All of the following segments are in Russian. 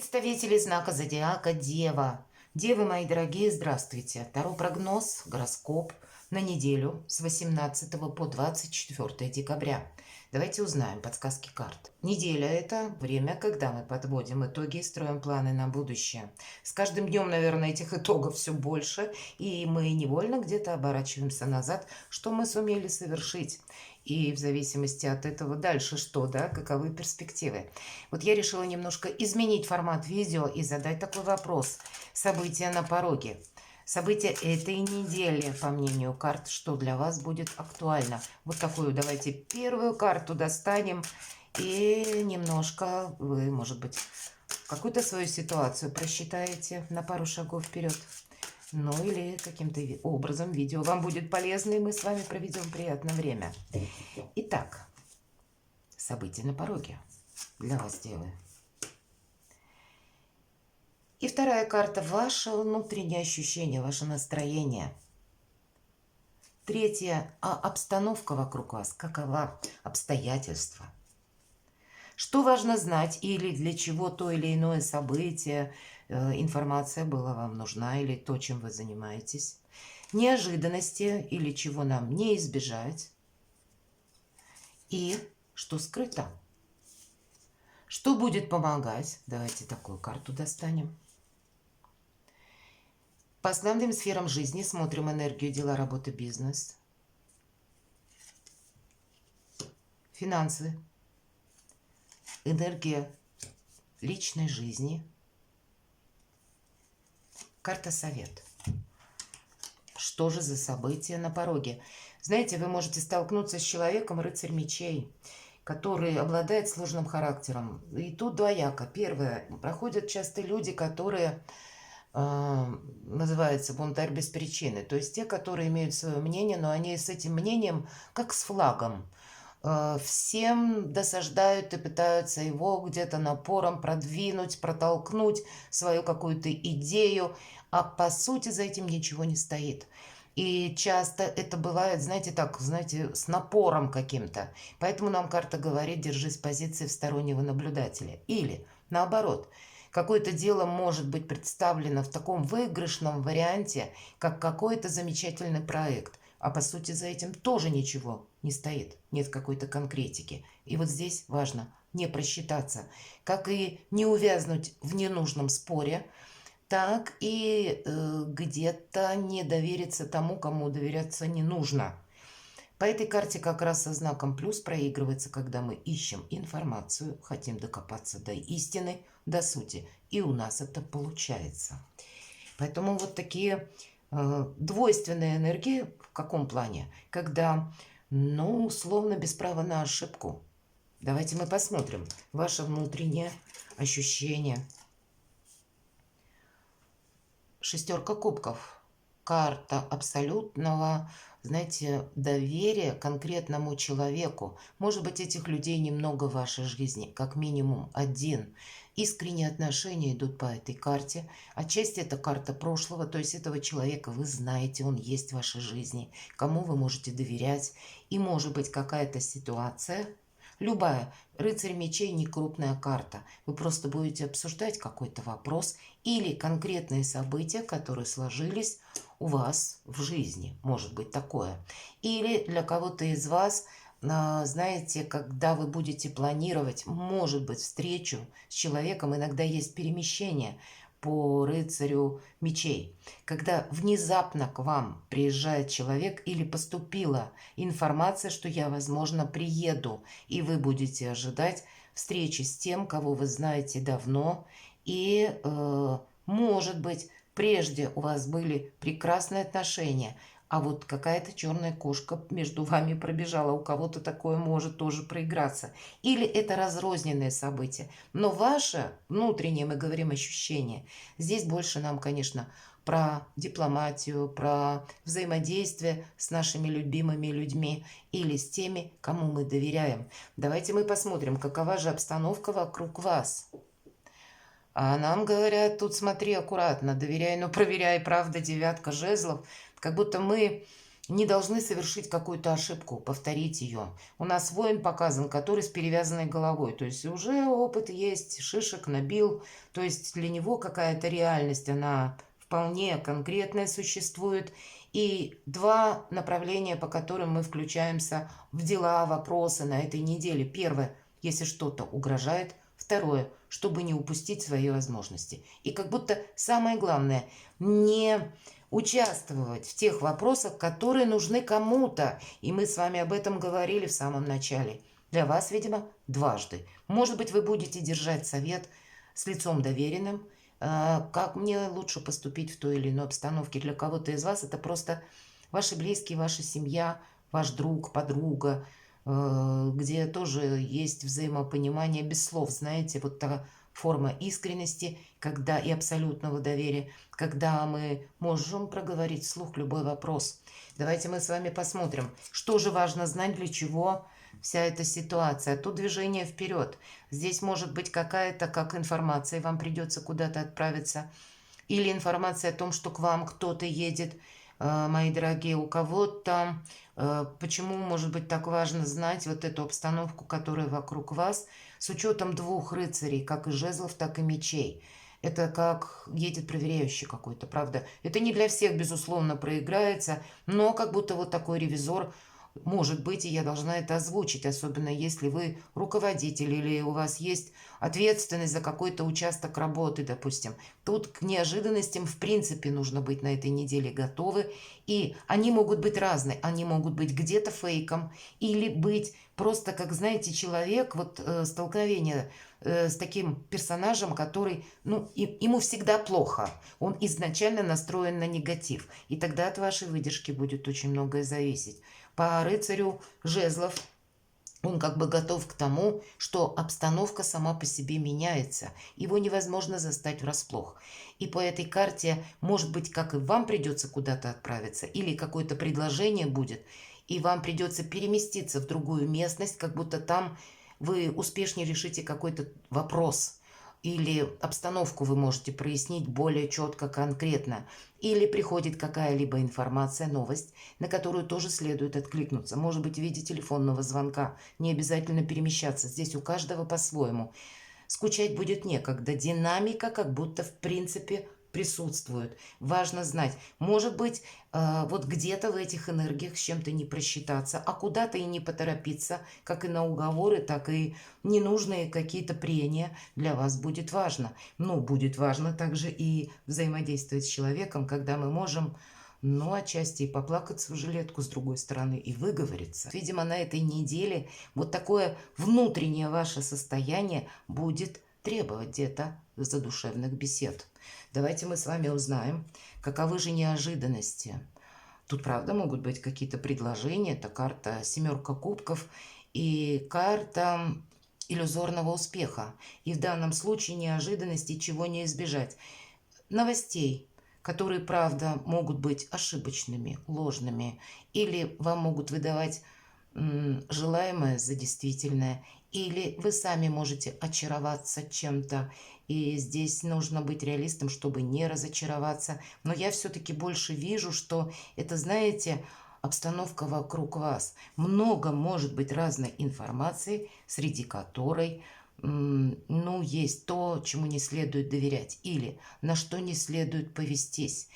Представители знака зодиака Дева. Девы, мои дорогие, здравствуйте. Таро прогноз, гороскоп на неделю с 18 по 24 декабря. Давайте узнаем подсказки карт. Неделя – это время, когда мы подводим итоги и строим планы на будущее. С каждым днем, наверное, этих итогов все больше, и мы невольно где-то оборачиваемся назад, что мы сумели совершить. И в зависимости от этого дальше что, да, каковы перспективы. Вот я решила немножко изменить формат видео и задать такой вопрос. События на пороге. События этой недели, по мнению карт, что для вас будет актуально. Вот такую давайте первую карту достанем и немножко вы, может быть, какую-то свою ситуацию просчитаете на пару шагов вперед. Ну или каким-то образом видео вам будет полезно, и мы с вами проведем приятное время. Итак, события на пороге для вас, девы. И вторая карта – ваше внутреннее ощущение, ваше настроение. Третья – обстановка вокруг вас, какова, обстоятельства. Что важно знать или для чего то или иное событие, информация была вам нужна или то, чем вы занимаетесь. Неожиданности или чего нам не избежать. И что скрыто. Что будет помогать? Давайте такую карту достанем. По основным сферам жизни смотрим энергию, дела, работа, бизнес. Финансы. Энергия личной жизни. Карта совет. Что же за события на пороге? Знаете, вы можете столкнуться с человеком, рыцарь мечей, который обладает сложным характером. И тут двояко. Первое. Проходят часто люди, которые называются бунтарь без причины. То есть те, которые имеют свое мнение, но они с этим мнением как с флагом. Всем досаждают и пытаются его где-то напором продвинуть, протолкнуть свою какую-то идею, а по сути за этим ничего не стоит. И часто это бывает, знаете, так, знаете, с напором каким-то. Поэтому нам карта говорит, держись в позиции стороннего наблюдателя. Или наоборот, какое-то дело может быть представлено в таком выигрышном варианте, как какой-то замечательный проект. А по сути за этим тоже ничего не стоит, нет какой-то конкретики. И вот здесь важно не просчитаться, как и не увязнуть в ненужном споре, так и где-то не довериться тому, кому доверяться не нужно. По этой карте как раз со знаком плюс проигрывается, когда мы ищем информацию, хотим докопаться до истины, до сути. И у нас это получается. Поэтому вот такие двойственные энергии в каком плане? Когда, ну, условно, без права на ошибку. Давайте мы посмотрим ваше внутреннее ощущение. Шестерка кубков. Карта абсолютного, знаете, доверия конкретному человеку. Может быть, этих людей немного в вашей жизни, как минимум один. Искренние отношения идут по этой карте. Отчасти это карта прошлого, то есть этого человека вы знаете, он есть в вашей жизни, кому вы можете доверять. И может быть какая-то ситуация, любая, рыцарь мечей не крупная карта. Вы просто будете обсуждать какой-то вопрос или конкретные события, которые сложились у вас в жизни. Может быть такое. Или для кого-то из вас, знаете, когда вы будете планировать, может быть, встречу с человеком, иногда есть перемещение по рыцарю мечей. Когда внезапно к вам приезжает человек или поступила информация, что я, возможно, приеду, и вы будете ожидать встречи с тем, кого вы знаете давно, и, может быть, прежде у вас были прекрасные отношения, а вот какая-то черная кошка между вами пробежала. У кого-то такое может тоже проиграться. Или это разрозненные события. Но ваше внутреннее, мы говорим, ощущение. Здесь больше нам, конечно, про дипломатию, про взаимодействие с нашими любимыми людьми или с теми, кому мы доверяем. Давайте мы посмотрим, какова же обстановка вокруг вас. А нам говорят, тут смотри аккуратно, доверяй, но проверяй, правда, девятка жезлов. Как будто мы не должны совершить какую-то ошибку, повторить ее. У нас воин показан, который с перевязанной головой. То есть уже опыт есть, шишек набил. То есть для него какая-то реальность, она вполне конкретная существует. И два направления, по которым мы включаемся в дела, вопросы на этой неделе. Первое, если что-то угрожает. Второе, чтобы не упустить свои возможности. И как будто самое главное, не участвовать в тех вопросах, которые нужны кому-то. И мы с вами об этом говорили в самом начале. Для вас, видимо, дважды. Может быть, вы будете держать совет с лицом доверенным, как мне лучше поступить в той или иной обстановке. Для кого-то из вас это просто ваши близкие, ваша семья, ваш друг, подруга, где тоже есть взаимопонимание без слов. Знаете, вот та форма искренности, когда и абсолютного доверия, когда мы можем проговорить вслух любой вопрос. Давайте мы с вами посмотрим, что же важно знать, для чего вся эта ситуация. Тут движение вперед. Здесь может быть какая-то как информация, вам придется куда-то отправиться, или информация о том, что к вам кто-то едет, мои дорогие, у кого-то. Почему, может быть, так важно знать вот эту обстановку, которая вокруг вас, с учетом двух рыцарей, как и жезлов, так и мечей. Это как едет проверяющий какой-то, правда. Это не для всех, безусловно, проиграется, но как будто вот такой ревизор может быть, и я должна это озвучить, особенно если вы руководитель или у вас есть ответственность за какой-то участок работы, допустим. Тут к неожиданностям в принципе нужно быть на этой неделе готовы, и они могут быть разные. Они могут быть где-то фейком или быть просто, как знаете, человек, вот столкновение с таким персонажем, который, ну, ему всегда плохо. Он изначально настроен на негатив. И тогда от вашей выдержки будет очень многое зависеть. По рыцарю жезлов он как бы готов к тому, что обстановка сама по себе меняется. Его невозможно застать врасплох. И по этой карте, может быть, как и вам придется куда-то отправиться, или какое-то предложение будет, и вам придется переместиться в другую местность, как будто там вы успешнее решите какой-то вопрос. Или обстановку вы можете прояснить более четко, конкретно. Или приходит какая-либо информация, новость, на которую тоже следует откликнуться. Может быть, в виде телефонного звонка. Не обязательно перемещаться. Здесь у каждого по-своему. Скучать будет некогда. Динамика как будто в принципе присутствует. Важно знать. Может быть, вот где-то в этих энергиях с чем-то не просчитаться, а куда-то и не поторопиться, как и на уговоры, так и ненужные какие-то прения для вас будет важно. Но будет важно также и взаимодействовать с человеком, когда мы можем, ну, отчасти и поплакаться в жилетку, с другой стороны, и выговориться. Видимо, на этой неделе вот такое внутреннее ваше состояние будет требовать где-то задушевных бесед. Давайте мы с вами узнаем, каковы же неожиданности. Тут, правда, могут быть какие-то предложения. Это карта семерка кубков и карта иллюзорного успеха. И в данном случае неожиданности, чего не избежать. Новостей, которые, правда, могут быть ошибочными, ложными, или вам могут выдавать желаемое за действительное, или вы сами можете очароваться чем-то, и здесь нужно быть реалистом, чтобы не разочароваться. Но я все-таки больше вижу, что это, знаете, обстановка вокруг вас. Много может быть разной информации, среди которой, ну, есть то, чему не следует доверять, или на что не следует повестись.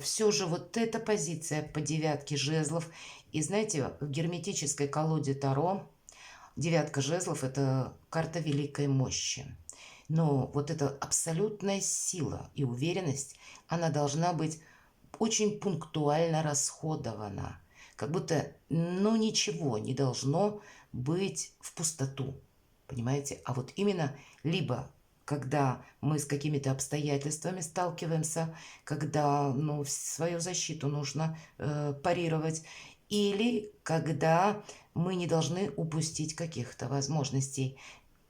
Все же вот эта позиция по девятке жезлов. И знаете, в герметической колоде Таро девятка жезлов – это карта великой мощи. Но вот эта абсолютная сила и уверенность, она должна быть очень пунктуально расходована. Как будто, ну, ничего не должно быть в пустоту. Понимаете? А вот именно либо когда мы с какими-то обстоятельствами сталкиваемся, когда, ну, свою защиту нужно парировать, или когда мы не должны упустить каких-то возможностей,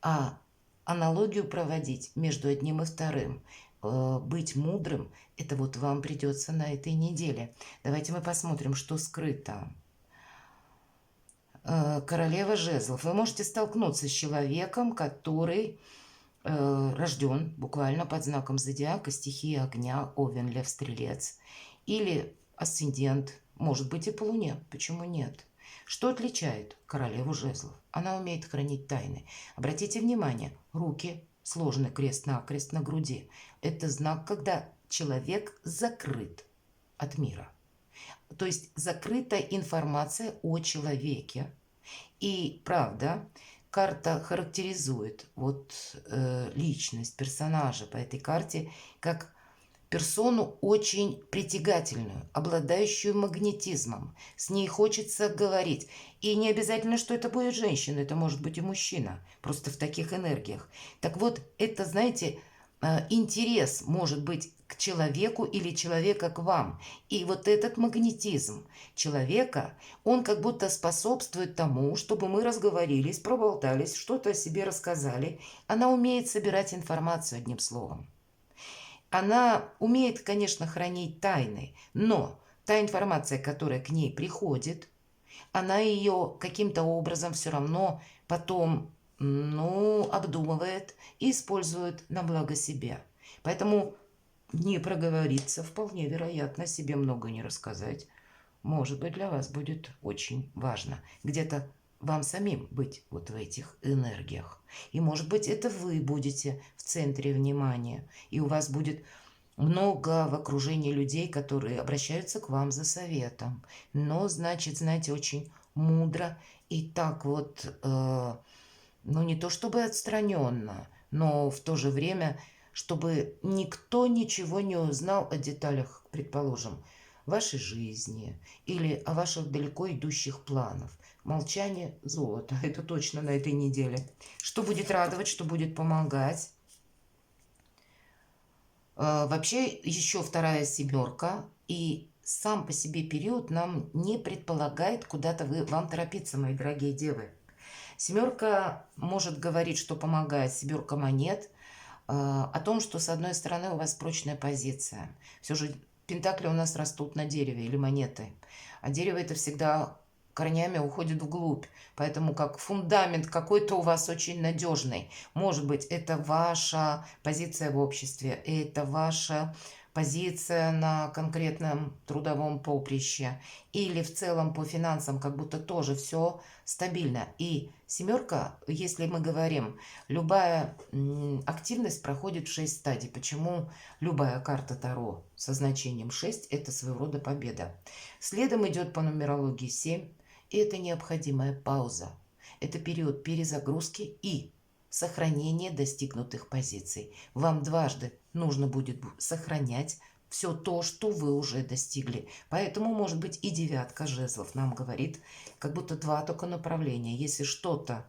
а аналогию проводить между одним и вторым, быть мудрым, это вот вам придется на этой неделе. Давайте мы посмотрим, что скрыто. Королева жезлов. Вы можете столкнуться с человеком, который рожден буквально под знаком зодиака, стихии огня, Овен, Лев, Стрелец, или асцендент Может быть и по Луне, почему нет? Что отличает королеву жезлов? Она умеет хранить тайны. Обратите внимание, руки сложены крест-накрест на груди. Это знак, когда человек закрыт от мира. То есть закрыта информация о человеке. И правда, карта характеризует личность персонажа по этой карте как персону очень притягательную, обладающую магнетизмом. С ней хочется говорить. И не обязательно, что это будет женщина, это может быть и мужчина, просто в таких энергиях. Так вот, это, знаете, интерес может быть к человеку или человека к вам. И вот этот магнетизм человека, он как будто способствует тому, чтобы мы разговорились, проболтались, что-то о себе рассказали. Она умеет собирать информацию одним словом. Она умеет, конечно, хранить тайны, но та информация, которая к ней приходит, она ее каким-то образом все равно потом, обдумывает и использует на благо себя. Поэтому не проговориться, вполне вероятно, себе много не рассказать, может быть, для вас будет очень важно. Где-то вам самим быть вот в этих энергиях. И, может быть, это вы будете в центре внимания, и у вас будет много в окружении людей, которые обращаются к вам за советом. Но, значит, знаете, очень мудро и так не то чтобы отстраненно, но в то же время, чтобы никто ничего не узнал о деталях, предположим, вашей жизни или о ваших далеко идущих планах. Молчание – золото, это точно на этой неделе. Что будет радовать, что будет помогать. Вообще, еще вторая семерка, и сам по себе период нам не предполагает куда-то вам торопиться, мои дорогие девы. Семерка может говорить, что помогает, семерка монет, о том, что с одной стороны у вас прочная позиция. Все же пентакли у нас растут на дереве или монеты, а дерево это всегда корнями уходит вглубь, поэтому как фундамент какой-то у вас очень надежный. Может быть, это ваша позиция в обществе, это ваша позиция на конкретном трудовом поприще или в целом по финансам, как будто тоже все стабильно. И семерка, если мы говорим, любая активность проходит в 6 стадий. Почему любая карта Таро со значением 6 – это своего рода победа. Следом идет по нумерологии 7, и это необходимая пауза. Это период перезагрузки и сохранения достигнутых позиций. Вам дважды нужно будет сохранять все то, что вы уже достигли. Поэтому, может быть, и девятка жезлов нам говорит, как будто два только направления. Если что-то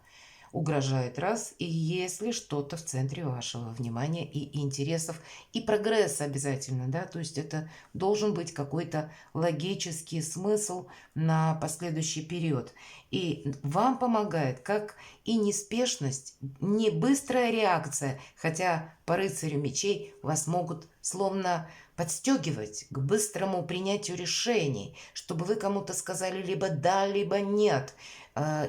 угрожает раз, и если что-то в центре вашего внимания и интересов, и прогресса обязательно, да, то есть это должен быть какой-то логический смысл на последующий период. И вам помогает как и неспешность, не быстрая реакция, хотя по рыцарю мечей вас могут словно подстегивать к быстрому принятию решений, чтобы вы кому-то сказали либо да, либо нет,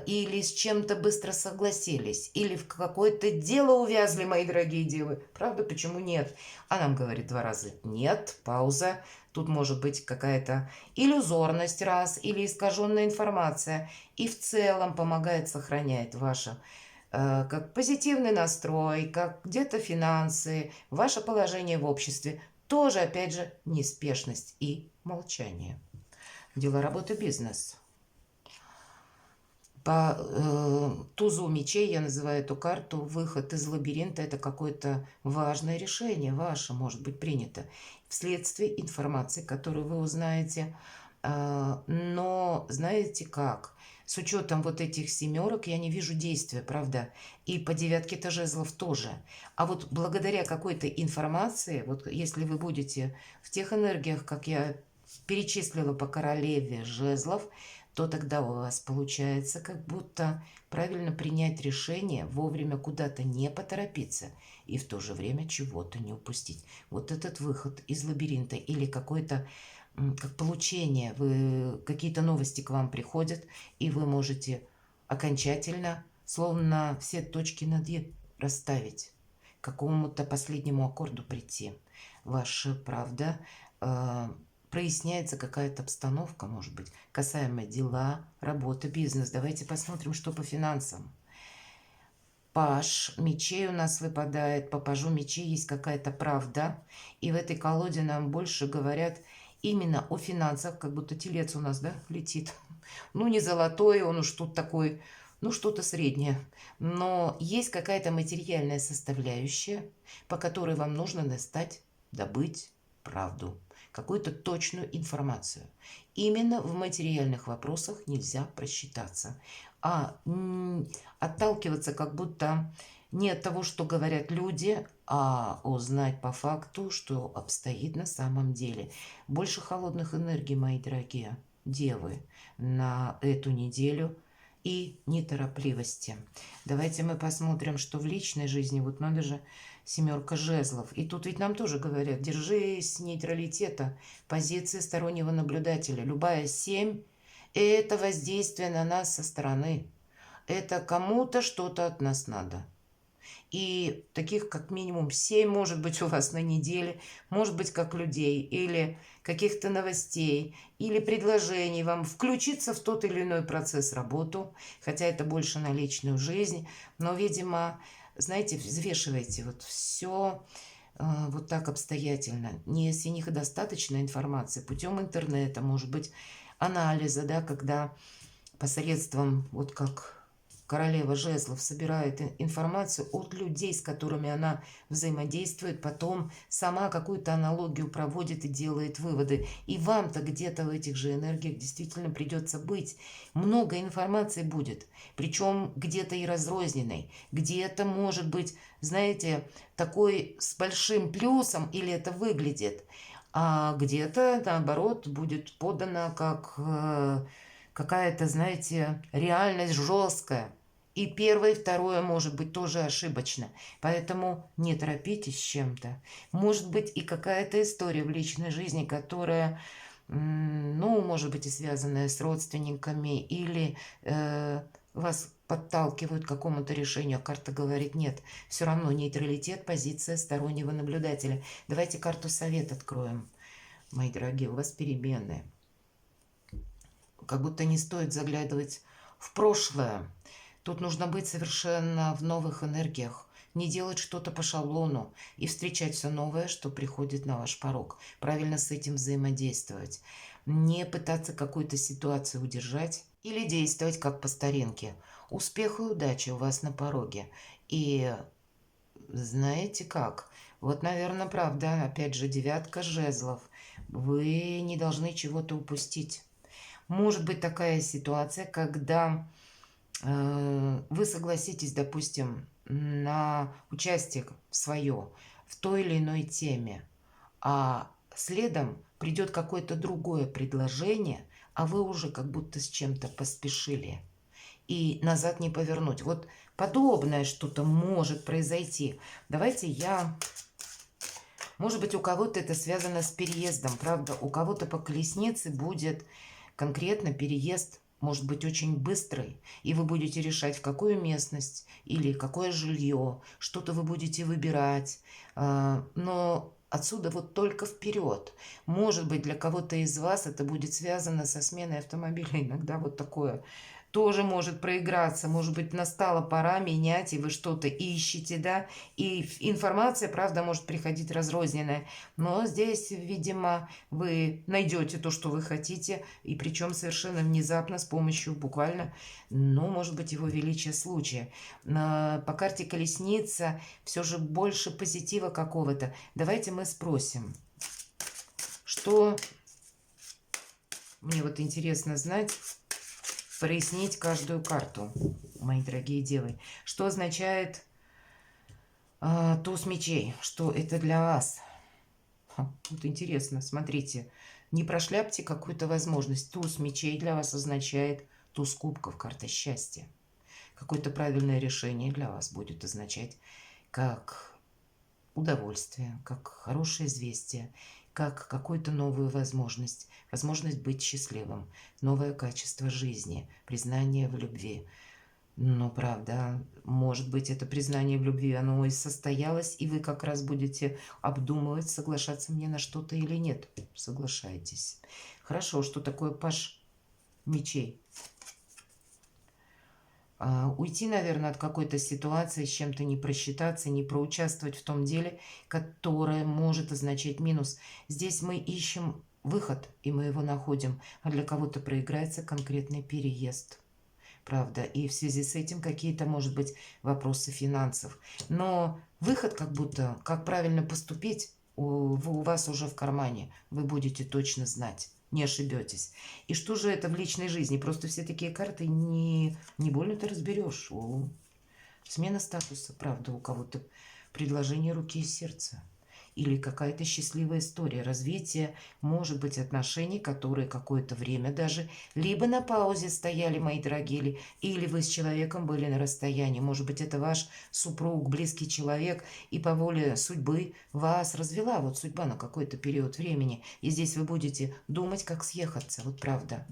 или с чем-то быстро согласились, или в какое-то дело увязли, мои дорогие девы. Правда, почему нет? А нам говорит два раза нет, пауза. Тут может быть какая-то иллюзорность раз, или искаженная информация. И в целом помогает сохранять ваше как позитивный настрой, как где-то финансы, ваше положение в обществе. Тоже, опять же, неспешность и молчание. Дела, работа, бизнес. По тузу мечей я называю эту карту выход из лабиринта. Это какое-то важное решение ваше может быть принято вследствие информации, которую вы узнаете. Но знаете как? С учетом вот этих семерок я не вижу действия, правда? И по девятке-то жезлов тоже. А вот благодаря какой-то информации, вот если вы будете в тех энергиях, как я перечислила по королеве жезлов, то тогда у вас получается как будто правильно принять решение, вовремя куда-то не поторопиться и в то же время чего-то не упустить. Вот этот выход из лабиринта или какой-то как получение, какие-то новости к вам приходят, и вы можете окончательно, словно все точки над «и» расставить, к какому-то последнему аккорду прийти. Ваша правда проясняется какая-то обстановка, может быть, касаемо дела, работы, бизнес. Давайте посмотрим, что по финансам. Паж мечей у нас выпадает, по пажу мечей есть какая-то правда. И в этой колоде нам больше говорят именно о финансах, как будто телец у нас, да, летит. Ну, не золотой, он уж тут такой, ну, что-то среднее. Но есть какая-то материальная составляющая, по которой вам нужно добыть правду, какую-то точную информацию. Именно в материальных вопросах нельзя просчитаться, а отталкиваться как будто не от того, что говорят люди, а узнать по факту, что обстоит на самом деле. Больше холодных энергий, мои дорогие девы, на эту неделю и неторопливости. Давайте мы посмотрим, что в личной жизни, вот надо же, семерка жезлов. И тут ведь нам тоже говорят, держись нейтралитета, позиции стороннего наблюдателя. Любая 7 – это воздействие на нас со стороны. Это кому-то что-то от нас надо. И таких как минимум 7 может быть у вас на неделе, может быть как людей, или каких-то новостей, или предложений вам включиться в тот или иной процесс, работу, хотя это больше на личную жизнь, но, видимо, знаете, взвешивайте вот все вот так обстоятельно. Не если них достаточно информации путем интернета, может быть, анализа, да, когда посредством, вот как королева жезлов собирает информацию от людей, с которыми она взаимодействует, потом сама какую-то аналогию проводит и делает выводы. И вам-то где-то в этих же энергиях действительно придется быть. Много информации будет, причем где-то и разрозненной, где-то может быть, знаете, такой с большим плюсом, или это выглядит, а где-то, наоборот, будет подано как какая-то, знаете, реальность жесткая. И первое, и второе может быть тоже ошибочно. Поэтому не торопитесь с чем-то. Может быть и какая-то история в личной жизни, которая, ну, может быть и связанная с родственниками, или вас подталкивают к какому-то решению, а карта говорит нет. Все равно нейтралитет, позиция стороннего наблюдателя. Давайте карту совет откроем, мои дорогие. У вас перемены. Как будто не стоит заглядывать в прошлое. Тут нужно быть совершенно в новых энергиях, не делать что-то по шаблону и встречать все новое, что приходит на ваш порог. Правильно с этим взаимодействовать. Не пытаться какую-то ситуацию удержать или действовать как по старинке. Успех и удача у вас на пороге. И знаете как? Вот, наверное, правда, опять же, девятка жезлов. Вы не должны чего-то упустить. Может быть такая ситуация, когда вы согласитесь, допустим, на участие свое в той или иной теме, а следом придет какое-то другое предложение, а вы уже как будто с чем-то поспешили и назад не повернуть. Вот подобное что-то может произойти. Давайте я... Может быть, у кого-то это связано с переездом, правда? У кого-то по колеснице будет конкретно переезд, может быть, очень быстрый, и вы будете решать, в какую местность или какое жилье, что-то вы будете выбирать. Но отсюда вот только вперед. Может быть, для кого-то из вас это будет связано со сменой автомобиля. Иногда вот такое тоже может проиграться. Может быть, настала пора менять, и вы что-то ищете, да, и информация, правда, может приходить разрозненная. Но здесь, видимо, вы найдете то, что вы хотите, и причем совершенно внезапно, с помощью буквально, ну, может быть, его величия случая. По карте колесница все же больше позитива какого-то. Давайте мы спросим, что мне вот интересно знать, прояснить каждую карту, мои дорогие девы. Что означает туз мечей? Что это для вас? Вот интересно, смотрите. Не прошляпьте какую-то возможность. Туз мечей для вас означает туз кубков, карта счастья. Какое-то правильное решение для вас будет означать как удовольствие, как хорошее известие, как какую-то новую возможность. Возможность быть счастливым, новое качество жизни, признание в любви. Ну, правда, может быть, это признание в любви, оно и состоялось, и вы как раз будете обдумывать, соглашаться мне на что-то или нет. Соглашайтесь. Хорошо, что такое паж мечей? Уйти, наверное, от какой-то ситуации, с чем-то не просчитаться, не проучаствовать в том деле, которое может означать минус. Здесь мы ищем выход, и мы его находим, а для кого-то проиграется конкретный переезд. Правда, и в связи с этим какие-то, может быть, вопросы финансов. Но выход как будто, как правильно поступить, у вас уже в кармане. Вы будете точно знать, не ошибетесь. И что же это в личной жизни? Просто все такие карты не больно ты разберешь. Смена статуса, правда, у кого-то предложение руки и сердца. Или какая-то счастливая история, развитие, может быть, отношений, которые какое-то время даже либо на паузе стояли, мои дорогие, или вы с человеком были на расстоянии. Может быть, это ваш супруг, близкий человек, и по воле судьбы вас развела вот судьба на какой-то период времени. И здесь вы будете думать, как съехаться, вот правда.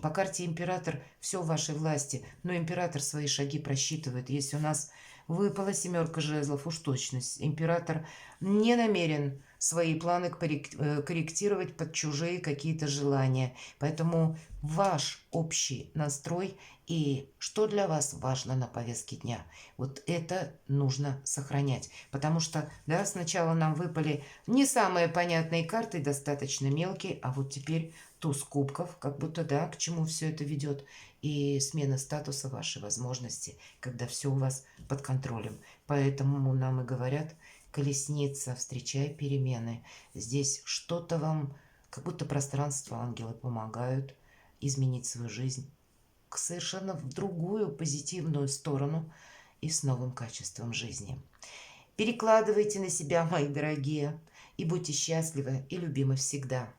По карте император все в вашей власти, но император свои шаги просчитывает. Если у нас выпала семерка жезлов, уж точно. Император не намерен свои планы корректировать под чужие какие-то желания. Поэтому ваш общий настрой и что для вас важно на повестке дня, вот это нужно сохранять. Потому что, да, сначала нам выпали не самые понятные карты, достаточно мелкие, а вот теперь туз кубков, как будто, да, к чему все это ведет. И смена статуса вашей возможности, когда все у вас под контролем. Поэтому нам и говорят, колесница, встречай перемены. Здесь что-то вам, как будто пространство, ангелы помогают изменить свою жизнь к совершенно в другую позитивную сторону и с новым качеством жизни. Перекладывайте на себя, мои дорогие, и будьте счастливы и любимы всегда.